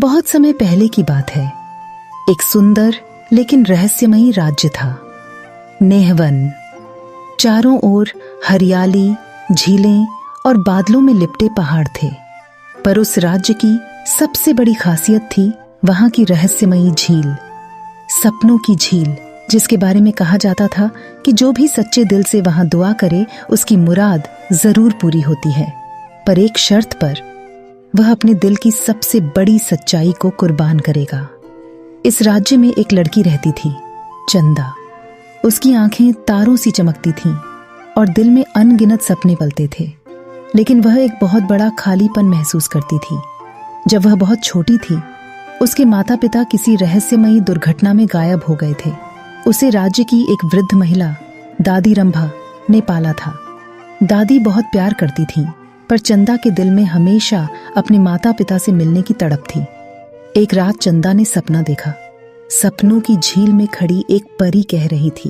बहुत समय पहले की बात है। एक सुंदर लेकिन रहस्यमयी राज्य था, नेहवन। चारों ओर हरियाली, झीलें और बादलों में लिपटे पहाड़ थे। पर उस राज्य की सबसे बड़ी खासियत थी वहां की रहस्यमयी झील, सपनों की झील, जिसके बारे में कहा जाता था कि जो भी सच्चे दिल से वहां दुआ करे उसकी मुराद जरूर पूरी होती है, पर एक शर्त पर। वह अपने दिल की सबसे बड़ी सच्चाई को कुर्बान करेगा। इस राज्य में एक लड़की रहती थी, चंदा। उसकी आंखें तारों सी चमकती थीं और दिल में अनगिनत सपने पलते थे, लेकिन वह एक बहुत बड़ा खालीपन महसूस करती थी। जब वह बहुत छोटी थी, उसके माता पिता किसी रहस्यमयी दुर्घटना में गायब हो गए थे। उसे राज्य की एक वृद्ध महिला, दादी रंभा, ने पाला था। दादी बहुत प्यार करती थी, पर चंदा के दिल में हमेशा अपने माता पिता से मिलने की तड़प थी। एक रात चंदा ने सपना देखा। सपनों की झील में खड़ी एक परी कह रही थी,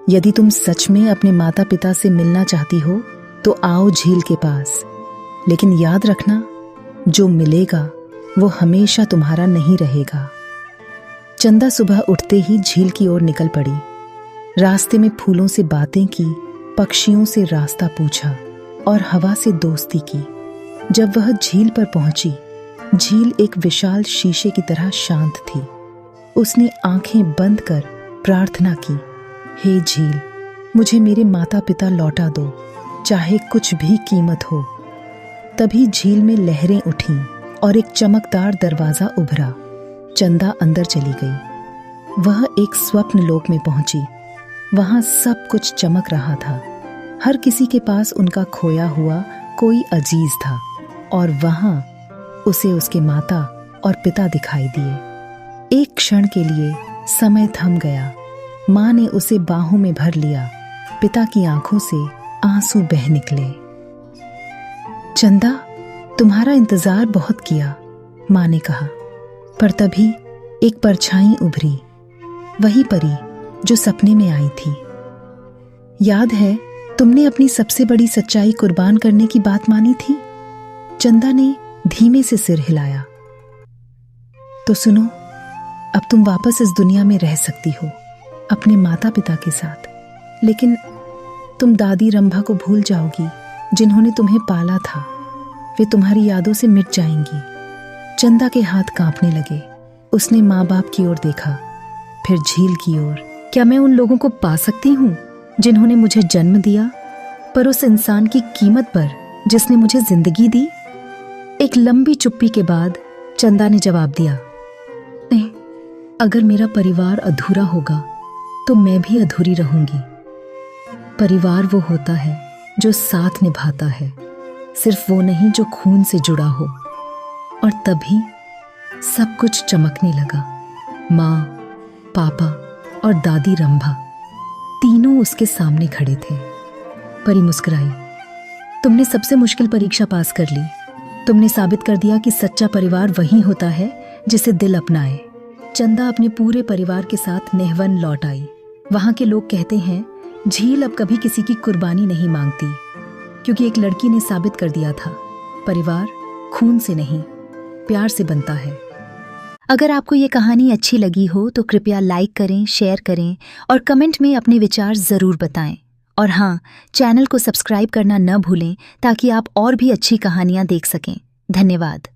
यदि तुम सच में अपने माता पिता से मिलना चाहती हो तो आओ झील के पास, लेकिन याद रखना, जो मिलेगा वो हमेशा तुम्हारा नहीं रहेगा। चंदा सुबह उठते ही झील की ओर निकल पड़ी। रास्ते में फूलों से बातें की, पक्षियों से रास्ता पूछा और हवा से दोस्ती की। जब वह झील पर पहुंची, झील एक विशाल शीशे की तरह शांत थी। उसने आंखें बंद कर प्रार्थना की, हे झील, मुझे मेरे माता पिता लौटा दो, चाहे कुछ भी कीमत हो। तभी झील में लहरें उठीं और एक चमकदार दरवाजा उभरा। चंदा अंदर चली गई। वह एक स्वप्न लोक में पहुंची। वहां सब कुछ चमक रहा था। हर किसी के पास उनका खोया हुआ कोई अजीज था, और वहां उसे उसके माता और पिता दिखाई दिए। एक क्षण के लिए समय थम गया। मां ने उसे बाहों में भर लिया। पिता की आंखों से आंसू बह निकले। चंदा, तुम्हारा इंतजार बहुत किया, मां ने कहा। पर तभी एक परछाई उभरी, वही परी जो सपने में आई थी। याद है, तुमने अपनी सबसे बड़ी सच्चाई कुर्बान करने की बात मानी थी? चंदा ने धीमे से सिर हिलाया। तो सुनो, अब तुम वापस इस दुनिया में रह सकती हो, अपने माता पिता के साथ। लेकिन तुम दादी रंभा को भूल जाओगी, जिन्होंने तुम्हें पाला था। वे तुम्हारी यादों से मिट जाएंगी। चंदा के हाथ कांपने लगे। उसने माँ बाप की ओर देखा, फिर झील की ओर। क्या मैं उन लोगों को पा सकती हूँ जिन्होंने मुझे जन्म दिया, पर उस इंसान की कीमत पर जिसने मुझे जिंदगी दी? एक लंबी चुप्पी के बाद चंदा ने जवाब दिया, नहीं, अगर मेरा परिवार अधूरा होगा तो मैं भी अधूरी रहूंगी। परिवार वो होता है जो साथ निभाता है, सिर्फ वो नहीं जो खून से जुड़ा हो। और तभी सब कुछ चमकने लगा। माँ, पापा और दादी रंभा तीनों उसके सामने खड़े थे। परी मुस्कुराई, तुमने सबसे मुश्किल परीक्षा पास कर ली। तुमने साबित कर दिया कि सच्चा परिवार वही होता है जिसे दिल अपनाए। चंदा अपने पूरे परिवार के साथ नेहवन लौट आई। वहां के लोग कहते हैं, झील अब कभी किसी की कुर्बानी नहीं मांगती, क्योंकि एक लड़की ने साबित कर दिया था, परिवार खून से नहीं, प्यार से बनता है। अगर आपको ये कहानी अच्छी लगी हो तो कृपया लाइक करें, शेयर करें और कमेंट में अपने विचार ज़रूर बताएं। और हाँ, चैनल को सब्सक्राइब करना न भूलें ताकि आप और भी अच्छी कहानियाँ देख सकें। धन्यवाद।